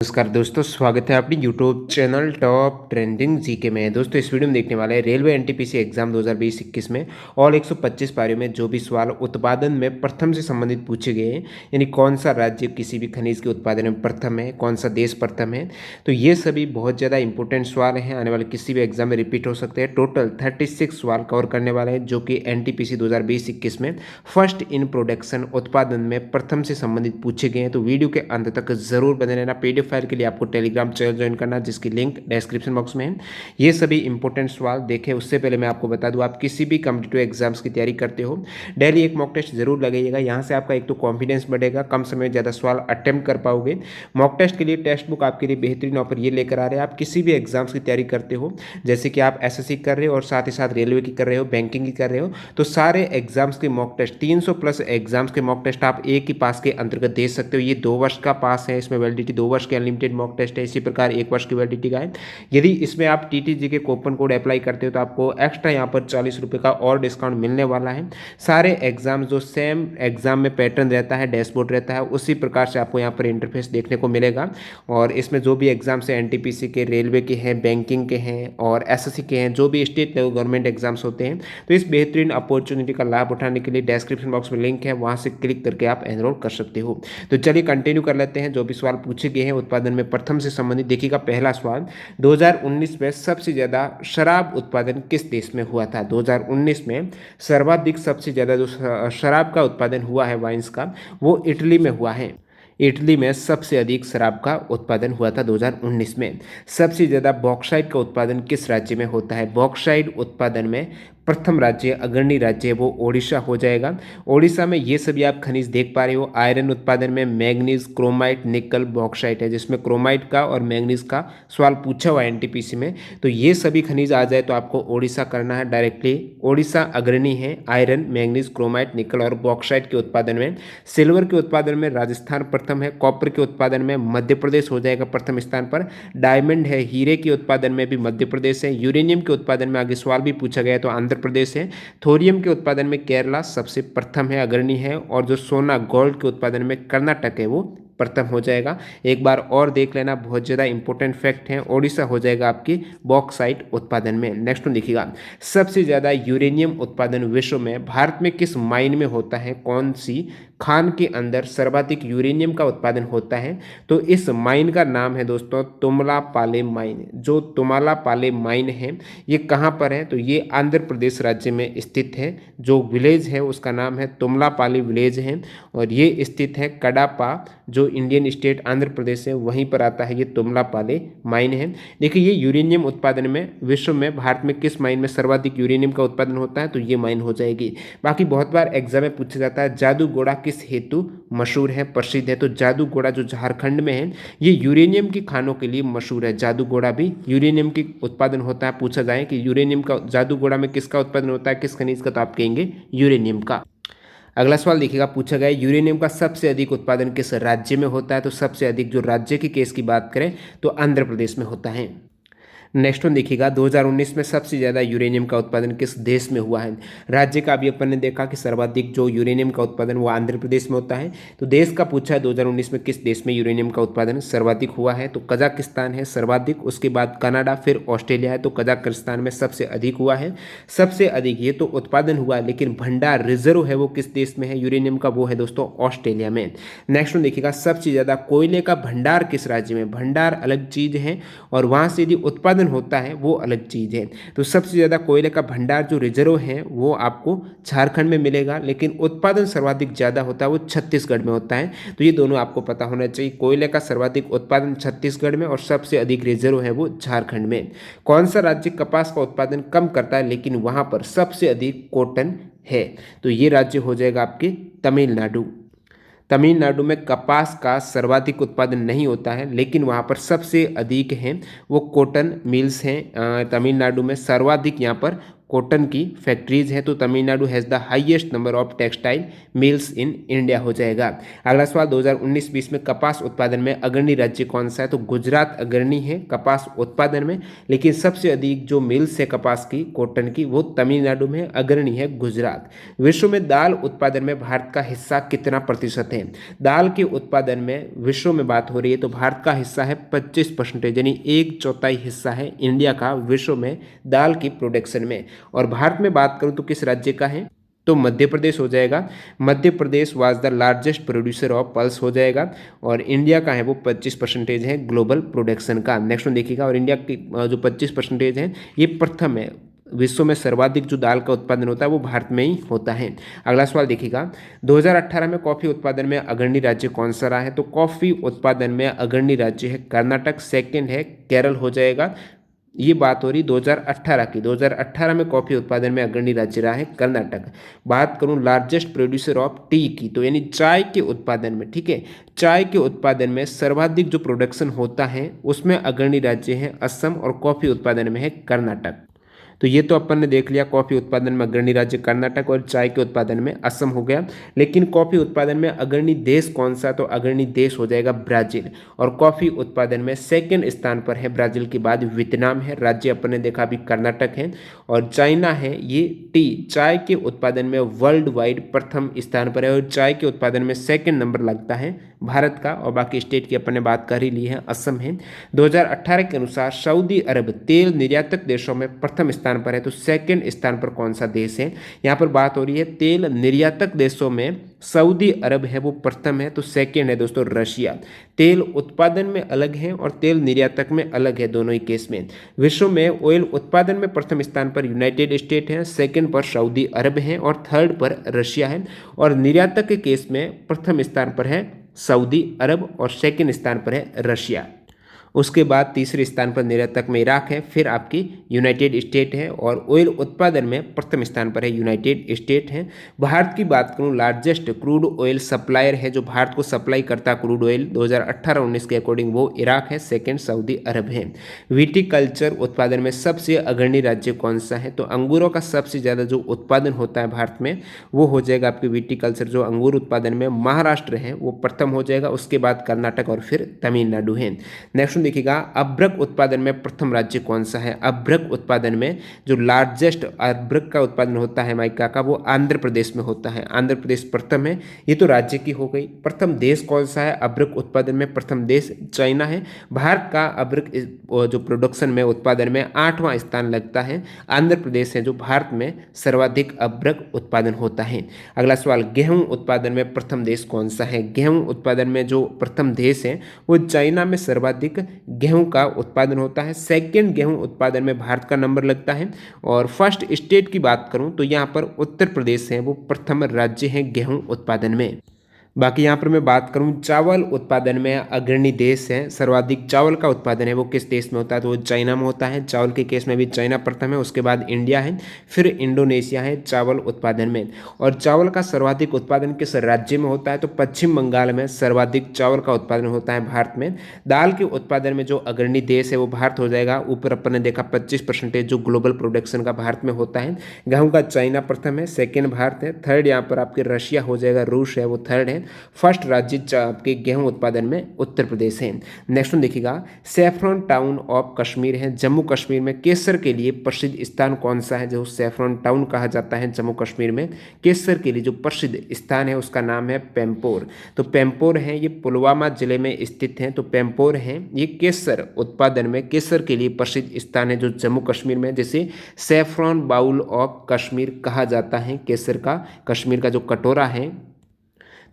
नमस्कार दोस्तों, स्वागत है अपनी YouTube channel top trending GK में। दोस्तों इस वीडियो में देखने वाले हैं रेलवे एनटीपीसी एग्जाम 2020-21 में और 125 पारियों में जो भी सवाल उत्पादन में प्रथम से संबंधित पूछे गए हैं, यानी कौन सा राज्य किसी भी खनिज के उत्पादन में प्रथम है, कौन सा देश प्रथम है, तो ये सभी बहुत ज़्यादा इंपॉर्टेंट सवाल हैं, आने वाले किसी भी एग्जाम में रिपीट हो सकते हैं। टोटल 36 सवाल कवर करने वाले हैं जो कि एनटीपीसी 2020-21 में फर्स्ट इन प्रोडक्शन उत्पादन में प्रथम से संबंधित पूछे गए हैं। तो वीडियो के अंत तक जरूर बने रहना। पीडीएफ फाइल के लिए आपको टेलीग्राम चैनल ज्वाइन करना जिसकी लिंक डिस्क्रिप्शन बॉक्स में है। ये सभी इंपॉर्टेंट सवाल देखें उससे पहले मैं आपको बता दूं, आप किसी भी कॉम्पिटिटिव एग्जाम्स की तैयारी करते हो, डेली एक मॉक टेस्ट जरूर लगाइएगा। यहाँ से आपका एक तो कॉन्फिडेंस बढ़ेगा, कम समय में ज़्यादा सवाल अटेम्प्ट कर पाओगे। मॉक टेस्ट के लिए टेक्स्ट बुक आपके लिए बेहतरीन ऑफर ये लेकर आ रहे हैं। आप किसी भी एग्जाम्स की तैयारी करते हो, जैसे कि आप एसएससी कर रहे हो और साथ ही साथ रेलवे की कर रहे हो, बैंकिंग की कर रहे हो, तो सारे एग्जाम्स के मॉक टेस्ट 300 प्लस एग्जाम्स के मॉक टेस्ट आप एक ही पास के अंतर्गत दे सकते हो। ये 2 वर्ष का पास है, इसमें वैलिडिटी 2 वर्ष के अनलिमिटेड मॉक टेस्ट है। इसी प्रकार 1 वर्ष की वैलिडिटी का है। यदि इसमें आप टीटीजी के कूपन कोड अप्लाई करते हो तो आपको एक्स्ट्रा यहाँ पर 40 रुपये का और डिस्काउंट मिलने वाला है। सारे एग्जाम जो सेम एग्जाम में पैटर्न रहता है, डैशबोर्ड रहता है, उसी प्रकार से आपको यहाँ पर इंटरफेस देखने को मिलेगा। और इसमें जो भी एग्जाम्स हैं एनटीपीसी के, रेलवे के हैं, बैंकिंग के हैं और एसएससी के हैं, जो भी स्टेट लेवल गवर्नमेंट एग्जाम्स होते हैं, तो इस बेहतरीन अपॉर्चुनिटी का लाभ उठाने के लिए डिस्क्रिप्शन बॉक्स में लिंक है, वहाँ से क्लिक करके आप एनरोल कर सकते हो। तो चलिए कंटिन्यू कर लेते हैं। जो भी सवाल पूछे गए हैं उत्पादन में प्रथम से संबंधित, देखिएगा पहला सवाल, 2019 में सबसे ज़्यादा शराब उत्पादन किस देश में हुआ था? 2019 में सर्वाधिक सबसे ज़्यादा जो शराब का उत्पादन हुआ है, वाइन्स का, वो इटली में हुआ है। इटली में सबसे अधिक शराब का उत्पादन हुआ था 2019 में। सबसे ज़्यादा बॉक्साइट का उत्पादन किस राज्य में होता है? बॉक्साइट उत्पादन में प्रथम राज्य, अग्रणी राज्य है वो ओडिशा हो जाएगा। ओडिशा में ये सभी आप खनिज देख पा रहे हो। आयरन उत्पादन में मैग्नीज, क्रोमाइट, निकल, बॉक्साइट है, जिसमें क्रोमाइट का और मैग्नीज का सवाल पूछा हुआ है एनटीपीसी में। तो ये सभी खनिज आ जाए तो आपको ओडिशा करना है डायरेक्टली। ओडिशा अग्रणी है आयरन, मैग्नीज, क्रोमाइट, निकल और बॉक्साइट के उत्पादन में। सिल्वर के उत्पादन में राजस्थान प्रथम है। कॉपर के उत्पादन में मध्य प्रदेश हो जाएगा प्रथम स्थान पर। डायमंड है, हीरे के उत्पादन में भी मध्य प्रदेश है। यूरेनियम के उत्पादन में आगे सवाल भी पूछा गया तो आंध्र प्रदेश है। थोरियम के उत्पादन में केरला सबसे प्रथम है, अग्रणी है। और जो सोना, गोल्ड के उत्पादन में कर्नाटक है वो प्रथम हो जाएगा। एक बार और देख लेना, बहुत ज़्यादा इंपॉर्टेंट फैक्ट है। ओडिशा हो जाएगा आपकी बॉक्साइट उत्पादन में। नेक्स्ट वन देखिएगा, सबसे ज़्यादा यूरेनियम उत्पादन विश्व में भारत में किस माइन में होता है? कौन सी खान के अंदर सर्वाधिक यूरेनियम का उत्पादन होता है? तो इस माइन का नाम है दोस्तों तुमलापाले माइन। जो तुमलापाले माइन है ये कहाँ पर है? तो ये आंध्र प्रदेश राज्य में स्थित है। जो विलेज है उसका नाम है तुमलापाली विलेज है और ये स्थित है कडापा, जो इंडियन स्टेट आंध्र प्रदेश है वहीं पर आता है। ये तुमलापाले माइन है। देखिए ये यूरेनियम उत्पादन में विश्व में भारत में किस माइन में सर्वाधिक यूरेनियम का उत्पादन होता है? तो ये माइन हो जाएगी। बाकी बहुत बार एग्जाम में पूछा जाता है जादूगोड़ा किस हेतु मशहूर है, प्रसिद्ध है? तो जादूगोड़ा जो झारखंड में है ये यूरेनियम की खानों के लिए मशहूर है। जादूगोड़ा भी यूरेनियम की उत्पादन होता है। पूछा जाए कि यूरेनियम का जादूगोड़ा में किसका उत्पादन होता है, किस खनिज का, तो आप कहेंगे यूरेनियम का। अगला सवाल देखिएगा, पूछा गया यूरेनियम का सबसे अधिक उत्पादन किस राज्य में होता है? तो सबसे अधिक जो राज्य की केस की बात करें तो आंध्र प्रदेश में होता है। नेक्स्ट वन देखिएगा, 2019 में सबसे ज़्यादा यूरेनियम का उत्पादन किस देश में हुआ है? राज्य का अभी अपन ने देखा कि सर्वाधिक जो यूरेनियम का उत्पादन वो आंध्र प्रदेश में होता है। तो देश का पूछा है 2019 में किस देश में यूरेनियम का उत्पादन सर्वाधिक हुआ है? तो कजाकिस्तान है सर्वाधिक, उसके बाद कनाडा, फिर ऑस्ट्रेलिया है। तो कजाकिस्तान में सबसे अधिक हुआ है। सबसे अधिक ये तो उत्पादन हुआ है, लेकिन भंडार रिजर्व है वो किस देश में है यूरेनियम का? वो है दोस्तों ऑस्ट्रेलिया में। नेक्स्ट वन देखिएगा, सबसे ज़्यादा कोयले का भंडार किस राज्य में? भंडार अलग चीज़ है और वहाँ से यदि उत्पादन होता है वो अलग चीज़ है। तो सबसे ज़्यादा कोयले का भंडार जो रिजर्व है वो आपको झारखंड में मिलेगा, लेकिन उत्पादन सर्वाधिक ज़्यादा होता है वो छत्तीसगढ़ में होता है। तो ये दोनों आपको पता होना चाहिए, कोयले का सर्वाधिक उत्पादन छत्तीसगढ़ में और सबसे अधिक रिजर्व है वो झारखंड में। कौन सा राज्य कपास का उत्पादन कम करता है लेकिन वहाँ पर सबसे अधिक कॉटन है? तो ये राज्य हो जाएगा आपके तमिलनाडु। तमिलनाडु में कपास का सर्वाधिक उत्पादन नहीं होता है, लेकिन वहाँ पर सबसे अधिक हैं वो कॉटन मिल्स हैं। तमिलनाडु में सर्वाधिक यहाँ पर कॉटन की फैक्ट्रीज हैं, तो Tamil Nadu has the highest number of textile mills in India हो जाएगा। अगला सवाल 2019-20 में कपास उत्पादन में अग्रणी राज्य कौन सा है, तो गुजरात अग्रणी है कपास उत्पादन में, लेकिन सबसे अधिक जो मिल्स है कपास की कॉटन की वो तमिलनाडु में अग्रणी है गुजरात। विश्व में दाल उत्पादन में भारत का हिस्सा कितना प्रतिशत है, दाल के उत्पादन में विश्व में बात हो रही है तो भारत का हिस्सा है 25%, यानी 1/4 हिस्सा है इंडिया का विश्व में दाल की प्रोडक्शन में। और भारत में बात करूं तो किस राज्य का है, तो मध्य प्रदेश हो जाएगा। Madhya Pradesh was the largest producer of pulse हो जाएगा। और इंडिया का है वो 25% है ग्लोबल प्रोडक्शन का। नेक्स्ट में देखिएगा, और इंडिया की जो 25% है ये प्रथम है, विश्व में सर्वाधिक जो दाल का उत्पादन होता है वो भारत में ही होता है। अगला सवाल देखिएगा, 2018 में कॉफी उत्पादन में अग्रणी राज्य कौन सा रहा है, तो कॉफी उत्पादन में अग्रणी राज्य है कर्नाटक, सेकंड है केरल हो जाएगा। ये बात हो रही 2018 की, 2018 में कॉफी उत्पादन में अग्रणी राज्य रहा है कर्नाटक। बात करूं लार्जेस्ट प्रोड्यूसर ऑफ टी की, तो यानी चाय के उत्पादन में, ठीक है, चाय के उत्पादन में सर्वाधिक जो प्रोडक्शन होता है उसमें अग्रणी राज्य है असम, और कॉफी उत्पादन में है कर्नाटक। तो ये तो अपन ने देख लिया, कॉफी उत्पादन में अग्रणी राज्य कर्नाटक और चाय के उत्पादन में असम हो गया। लेकिन कॉफी उत्पादन में अग्रणी देश कौन सा, तो अग्रणी देश हो जाएगा ब्राजील। और कॉफी उत्पादन में सेकंड स्थान पर है ब्राजील के बाद वियतनाम है। राज्य अपन ने देखा अभी कर्नाटक है और चाइना है। ये टी चाय के उत्पादन में वर्ल्ड वाइड प्रथम स्थान पर है और चाय के उत्पादन में सेकंड नंबर लगता है भारत का। और बाकी स्टेट की अपन ने बात कर ही ली है, असम है। 2018 के अनुसार सऊदी अरब तेल निर्यातक देशों में प्रथम स्थान पर है, तो सेकंड स्थान पर कौन सा देश है, यहाँ पर बात हो रही है तेल निर्यातक देशों में सऊदी अरब है वो प्रथम है, तो सेकंड है दोस्तों रशिया। तेल उत्पादन में अलग है और तेल निर्यातक में अलग है, दोनों ही केस में। विश्व में ऑयल उत्पादन में प्रथम स्थान पर यूनाइटेड स्टेट है, सेकंड पर सऊदी अरब है और थर्ड पर रशिया है। और निर्यातक के केस में प्रथम स्थान पर है सऊदी अरब और सेकंड स्थान पर है रशिया। उसके बाद तीसरे स्थान पर निर्यातक में इराक है, फिर आपकी यूनाइटेड स्टेट है और ऑयल उत्पादन में प्रथम स्थान पर है यूनाइटेड स्टेट है। भारत की बात करूं, लार्जेस्ट क्रूड ऑयल सप्लायर है जो भारत को सप्लाई करता क्रूड ऑयल 2018-19 के अकॉर्डिंग वो इराक है, सेकंड सऊदी अरब है। विटिकल्चर उत्पादन में सबसे अग्रणी राज्य कौन सा है, तो अंगूरों का सबसे ज़्यादा जो उत्पादन होता है भारत में वो हो जाएगा आपकी विटिकल्चर, जो अंगूर उत्पादन में महाराष्ट्र है वो प्रथम हो जाएगा, उसके बाद कर्नाटक और फिर तमिलनाडु है। नेक्स्ट देखिएगा, अभ्रक उत्पादन में प्रथम राज्य कौन सा है। अभ्रक उत्पादन में जो लार्जेस्ट अभ्रक का उत्पादन होता है माइका का वो आंध्र प्रदेश में होता है, आंध्र प्रदेश प्रथम है। ये तो राज्य की हो गई। प्रथम देश कौन सा है अभ्रक उत्पादन में, प्रथम देश चाइना है। भारत का अभ्रक जो प्रोडक्शन में उत्पादन में 8वां स्थान लगता है, आंध्र प्रदेश है जो भारत में सर्वाधिक अभ्रक उत्पादन होता है। अगला सवाल, गेहूं उत्पादन में प्रथम देश कौन सा है। गेहूं उत्पादन में जो प्रथम देश है वो चाइना में सर्वाधिक गेहूं का उत्पादन होता है, सेकंड गेहूं उत्पादन में भारत का नंबर लगता है। और फर्स्ट स्टेट की बात करूं तो यहां पर उत्तर प्रदेश है वो प्रथम राज्य है गेहूं उत्पादन में। बाकी यहाँ पर मैं बात करूँ चावल उत्पादन में अग्रणी देश है, सर्वाधिक चावल का उत्पादन है वो किस देश में होता है, तो वो चाइना में होता है। चावल के केस में भी चाइना प्रथम है, उसके बाद इंडिया है, फिर इंडोनेशिया है चावल उत्पादन में। और चावल का सर्वाधिक उत्पादन किस राज्य में होता है, तो पश्चिम बंगाल में सर्वाधिक चावल का उत्पादन होता है भारत में। दाल के उत्पादन में जो अग्रणी देश है वो भारत हो जाएगा। ऊपर अपन ने देखा 25% जो ग्लोबल प्रोडक्शन का भारत में होता है। गेहूँ का चाइना प्रथम है, सेकेंड भारत है, थर्ड यहाँ पर आपके रशिया हो जाएगा, रूस है वो थर्ड है। फर्स्ट राज्य आपके गेहूं उत्पादन में उत्तर प्रदेश है। नेक्स्ट वन देखिएगा, सैफरन टाउन ऑफ कश्मीर है, जम्मू कश्मीर में केसर के लिए प्रसिद्ध स्थान कौन सा है, जो सैफरन टाउन कहा जाता है जम्मू कश्मीर में। केसर के लिए जो प्रसिद्ध स्थान है उसका नाम है पेम्पोर। तो पेम्पोर है ये पुलवामा जिले में स्थित है, तो पेम्पोर है ये केसर उत्पादन में केसर के लिए प्रसिद्ध स्थान है जो जम्मू कश्मीर में, जैसे सैफरन बाउल ऑफ कश्मीर कहा जाता है केसर का, कश्मीर का जो कटोरा है।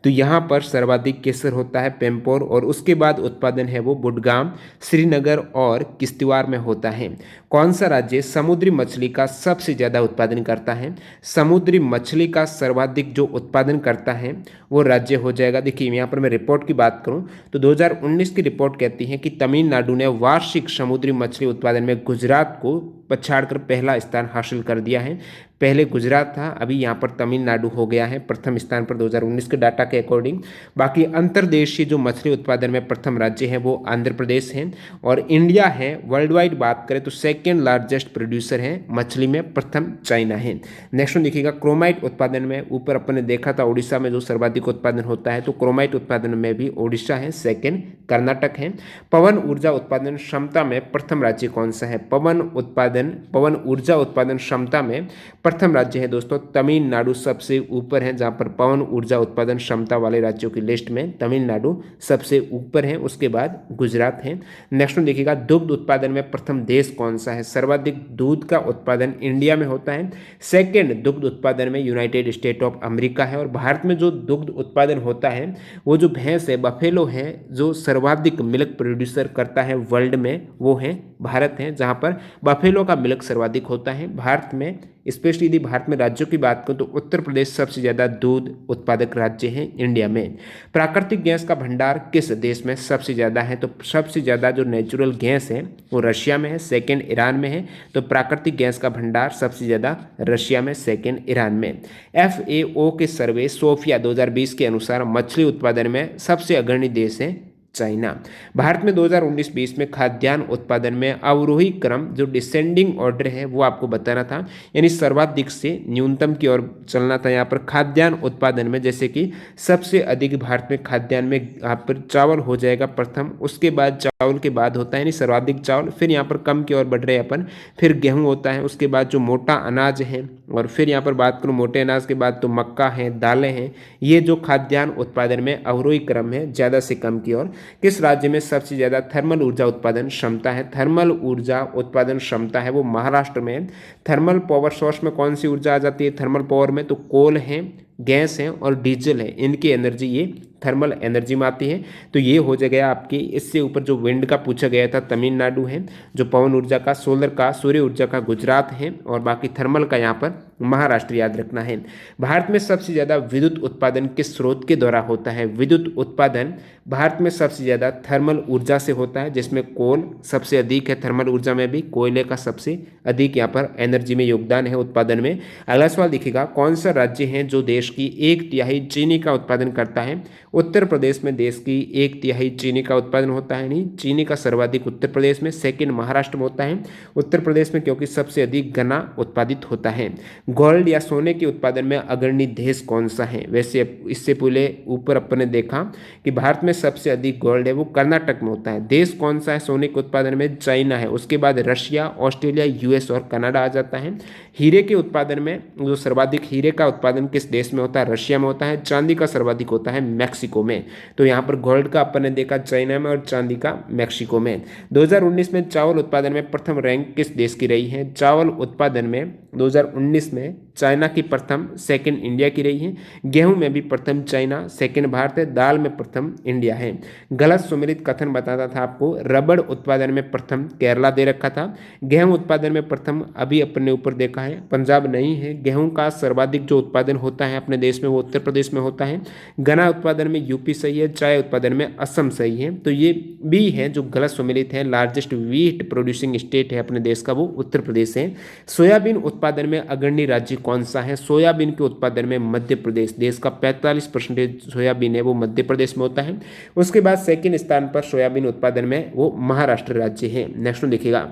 तो यहाँ पर सर्वाधिक केसर होता है पेम्पोर, और उसके बाद उत्पादन है वो बुडगाम, श्रीनगर और किश्तवाड़ में होता है। कौन सा राज्य समुद्री मछली का सबसे ज़्यादा उत्पादन करता है, समुद्री मछली का सर्वाधिक जो उत्पादन करता है वो राज्य हो जाएगा। देखिए यहाँ पर मैं रिपोर्ट की बात करूँ तो 2019 की रिपोर्ट कहती है कि तमिलनाडु ने वार्षिक समुद्री मछली उत्पादन में गुजरात को पछाड़कर पहला स्थान हासिल कर दिया है। पहले गुजरात था, अभी यहाँ पर तमिलनाडु हो गया है प्रथम स्थान पर 2019 के डाटा के अकॉर्डिंग। बाकी अंतर्देशीय जो मछली उत्पादन में प्रथम राज्य है वो आंध्र प्रदेश है। और इंडिया है, वर्ल्ड वाइड बात करें तो सेकेंड लार्जेस्ट प्रोड्यूसर है मछली में, प्रथम चाइना है। नेक्स्ट वन देखिएगा, क्रोमाइट उत्पादन में ऊपर अपन ने देखा था उड़ीसा में जो सर्वाधिक उत्पादन होता है, तो क्रोमाइट उत्पादन में भी उड़ीसा है, सेकेंड कर्नाटक है। पवन ऊर्जा उत्पादन क्षमता में प्रथम राज्य कौन सा है? पवन ऊर्जा उत्पादन क्षमता में प्रथम राज्य है दोस्तों तमिलनाडु सबसे ऊपर है, जहां पर पवन ऊर्जा उत्पादन क्षमता वाले राज्यों की लिस्ट में तमिलनाडु सबसे ऊपर है, उसके बाद गुजरात है। नेक्स्ट देखिएगा, दुग्ध उत्पादन में प्रथम देश कौन सा है? सर्वाधिक दूध का उत्पादन इंडिया में होता है। सेकेंड दुग्ध उत्पादन में यूनाइटेड स्टेट ऑफ अमेरिका है। और भारत में जो दुग्ध उत्पादन होता है वो जो भैंस है, बफेलो है, जो सर्वाधिक मिल्क प्रोड्यूसर करता है वर्ल्ड में, वो है भारत है, जहां पर बफेलो का मिल्क सर्वाधिक होता है भारत में। स्पेशली यदि भारत में राज्यों की बात करूं तो उत्तर प्रदेश सबसे ज़्यादा दूध उत्पादक राज्य है इंडिया में। प्राकृतिक गैस का भंडार किस देश में सबसे ज़्यादा है? तो सबसे ज़्यादा जो नेचुरल गैस है वो रशिया में है, सेकेंड ईरान में है। तो प्राकृतिक गैस का भंडार सबसे ज़्यादा रशिया में, सेकेंड ईरान में। FAO के सर्वे सोफिया 2020 के अनुसार मछली उत्पादन में सबसे अग्रणी देश है चाइना। भारत में 2019-20 में खाद्यान्न उत्पादन में अवरोही क्रम जो डिसेंडिंग ऑर्डर है वो आपको बताना था, यानी सर्वाधिक से न्यूनतम की ओर चलना था। यहाँ पर खाद्यान्न उत्पादन में जैसे कि सबसे अधिक भारत में खाद्यान्न में यहाँ पर चावल हो जाएगा प्रथम, उसके बाद चावल के बाद होता है यानी सर्वाधिक चावल, फिर यहाँ पर कम की ओर बढ़ रहे हैं अपन, फिर गेहूँ होता है, उसके बाद जो मोटा अनाज है, और फिर यहाँ पर बात करूँ मोटे अनाज के बाद तो मक्का है, दालें हैं। ये जो खाद्यान्न उत्पादन में अवरोही क्रम है ज़्यादा से कम की ओर। किस राज्य में सबसे ज़्यादा थर्मल ऊर्जा उत्पादन क्षमता है? थर्मल ऊर्जा उत्पादन क्षमता है वो महाराष्ट्र में। थर्मल पावर सोर्स में कौन सी ऊर्जा आ जाती है थर्मल पावर में? तो कोल है, गैस है और डीजल है, इनकी एनर्जी ये थर्मल एनर्जी में आती है। तो ये हो जाएगा आपकी। इससे ऊपर जो विंड का पूछा गया था तमिलनाडु है, जो पवन ऊर्जा का, सोलर का, सूर्य ऊर्जा का गुजरात है, और बाकी थर्मल का यहाँ पर महाराष्ट्र याद रखना है। भारत में सबसे ज़्यादा विद्युत उत्पादन किस स्रोत के द्वारा होता है? विद्युत उत्पादन भारत में सबसे ज़्यादा थर्मल ऊर्जा से होता है, जिसमें कोल सबसे अधिक है, थर्मल ऊर्जा में भी कोयले का सबसे अधिक यहाँ पर एनर्जी में योगदान है उत्पादन में। अगला सवाल देखिएगा, कौन सा राज्य है जो देश की 1/3 चीनी का उत्पादन करता है? उत्तर प्रदेश में देश की 1/3 चीनी का उत्पादन होता है। नहीं, चीनी का सर्वाधिक उत्तर प्रदेश में, सेकेंड महाराष्ट्र में होता है। उत्तर प्रदेश में क्योंकि सबसे अधिक गन्ना उत्पादित होता है। गोल्ड या सोने के उत्पादन में अग्रणी देश कौन सा है? वैसे इससे पहले ऊपर अपन ने देखा कि भारत में सबसे अधिक गोल्ड है वो कर्नाटक में होता है। देश कौन सा है सोने के उत्पादन में? चाइना है, उसके बाद रशिया, ऑस्ट्रेलिया, US और कनाडा आ जाता है। हीरे के उत्पादन में जो सर्वाधिक हीरे का उत्पादन किस देश में होता है? रशिया में होता है। चांदी का सर्वाधिक होता है मैक्सिको में। तो यहाँ पर गोल्ड का अपन ने देखा चाइना में और चांदी का मैक्सिको में। 2019 में चावल उत्पादन में प्रथम रैंक किस देश की रही है? चावल उत्पादन में 2019 में चाइना की प्रथम, सेकंड इंडिया की रही है। गेहूं में भी प्रथम चाइना, सेकंड भारत है। दाल में प्रथम इंडिया है। गलत सुमेलित कथन बताता था आपको। रबड़ उत्पादन में प्रथम केरला दे रखा था। गेहूं उत्पादन में प्रथम अभी अपने ऊपर देखा है पंजाब नहीं है। गेहूं का सर्वाधिक जो उत्पादन होता है अपने देश में वो उत्तर प्रदेश में होता है। गन्ना उत्पादन में यूपी सही है। चाय उत्पादन में असम सही है। तो ये भी है जो गलत सुमेलित है। लार्जेस्ट व्हीट प्रोड्यूसिंग स्टेट है अपने देश का वो उत्तर प्रदेश है। सोयाबीन उत्पादन में अग्रणी राज्य कौन सा है? सोयाबीन के उत्पादन में मध्य प्रदेश, देश का 45% सोयाबीन है वो मध्य प्रदेश में होता है। उसके बाद सेकंड स्थान पर सोयाबीन उत्पादन में वो महाराष्ट्र राज्य है। नेक्स्ट देखिएगा,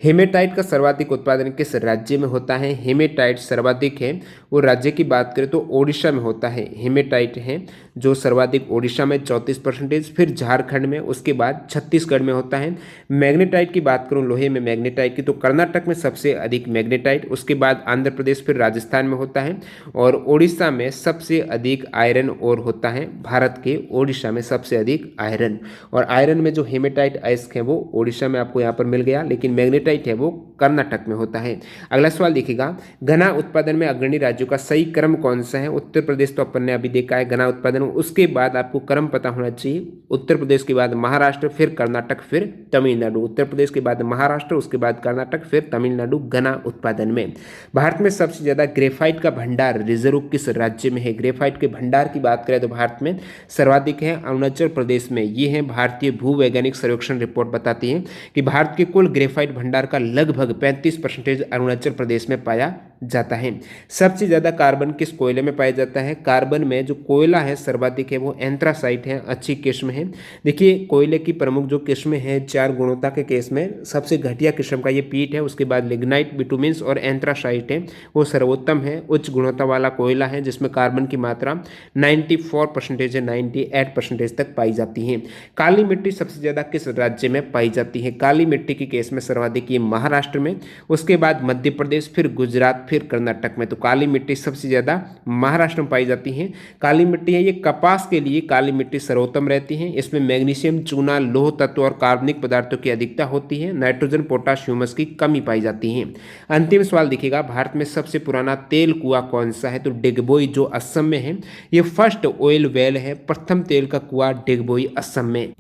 हेमेटाइट का सर्वाधिक उत्पादन किस राज्य में होता है? हेमेटाइट सर्वाधिक है वो राज्य की बात करें तो ओडिशा में होता है। हेमेटाइट है जो सर्वाधिक ओडिशा में 34%, फिर झारखंड में, उसके बाद छत्तीसगढ़ में होता है। मैग्नेटाइट की बात करूं लोहे में मैग्नेटाइट की तो कर्नाटक में सबसे अधिक मैग्नेटाइट, उसके बाद आंध्र प्रदेश, फिर राजस्थान में होता है। और ओडिशा में सबसे अधिक आयरन ओर होता है। भारत के ओडिशा में सबसे अधिक आयरन, और आयरन में जो हेमेटाइट अयस्क है वो ओडिशा में आपको यहाँ पर मिल गया, लेकिन मैग्नेटाइट है वो कर्नाटक में होता है। अगला सवाल देखिएगा, गन्ना उत्पादन में अग्रणी राज्यों का सही क्रम कौन सा है? उत्तर प्रदेश तो अपन ने अभी देखा है गन्ना उत्पादन, तमिलनाडु, उसके बाद आपको क्रम पता होना चाहिए, उत्तर प्रदेश के बाद महाराष्ट्र, फिर कर्नाटक, फिर तमिलनाडु। उत्तर प्रदेश के बाद महाराष्ट्र, उसके बाद कर्नाटक, फिर तमिलनाडु गन्ना उत्पादन में। भारत में सबसे ज़्यादा ग्रेफाइट का भंडार रिजर्व किस राज्य में है? ग्रेफाइट के भंडार की बात करें तो भारत में सर्वाधिक है अरुणाचल प्रदेश में। ये है भारतीय भूवैज्ञानिक सर्वेक्षण रिपोर्ट बताती है कि भारत के कुल ग्रेफाइट भंडार का लगभग 35% अरुणाचल प्रदेश में पाया जाता है। सबसे ज़्यादा कार्बन किस कोयले में पाया जाता है? कार्बन में जो कोयला है सर्वाधिक है वो एंथ्रासाइट है, अच्छी किस्म है। देखिए कोयले की प्रमुख जो किस्में हैं 4 गुणवत्ता के केस में सबसे घटिया किस्म का ये पीट है, उसके बाद लिग्नाइट, बिटुमिन्स और एंथ्रासाइट है, वो सर्वोत्तम है, उच्च गुणवत्ता वाला कोयला है जिसमें कार्बन की मात्रा 94% है, 98% तक पाई जाती है। काली मिट्टी सबसे ज़्यादा किस राज्य में पाई जाती है? काली मिट्टी के केस में सर्वाधिक ये महाराष्ट्र में, उसके बाद मध्य प्रदेश, फिर गुजरात, फिर कर्नाटक में। तो काली मिट्टी सबसे ज़्यादा महाराष्ट्र में पाई जाती है। काली मिट्टी है ये कपास के लिए काली मिट्टी सर्वोत्तम रहती है। इसमें मैग्नीशियम, चूना, लौह तत्व और कार्बनिक पदार्थों की अधिकता होती है। नाइट्रोजन, पोटाश, ह्यूमस की कमी पाई जाती है। अंतिम सवाल देखिएगा, भारत में सबसे पुराना तेल कुआं कौन सा है? तो डिगबोई जो असम में है, ये फर्स्ट ऑयल वेल है, प्रथम तेल का कुआं डिगबोई असम में।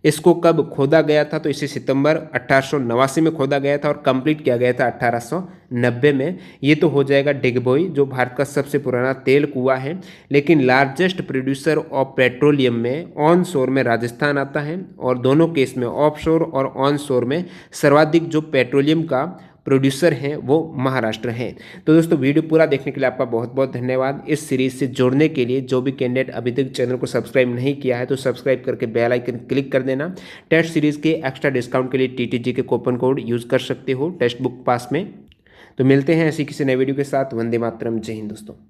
इसको कब खोदा गया था? तो इसे सितंबर 1889 में खोदा गया था और कंप्लीट किया गया था 1890 में। ये तो हो जाएगा डिगबोई जो भारत का सबसे पुराना तेल कुआं है। लेकिन लार्जेस्ट प्रोड्यूसर ऑफ पेट्रोलियम में ऑन शोर में राजस्थान आता है, और दोनों केस में ऑफ शोर और ऑन शोर में सर्वाधिक जो पेट्रोलियम का प्रोड्यूसर हैं वो महाराष्ट्र हैं। तो दोस्तों वीडियो पूरा देखने के लिए आपका बहुत बहुत धन्यवाद। इस सीरीज से जुड़ने के लिए जो भी कैंडिडेट अभी तक चैनल को सब्सक्राइब नहीं किया है तो सब्सक्राइब करके बेल आइकन क्लिक कर देना। टेस्ट सीरीज के एक्स्ट्रा डिस्काउंट के लिए TTG के कूपन कोड यूज़ कर सकते हो टेक्स्ट बुक पास में। तो मिलते हैं ऐसी किसी नए वीडियो के साथ। वंदे मातरम, जय हिंद दोस्तों।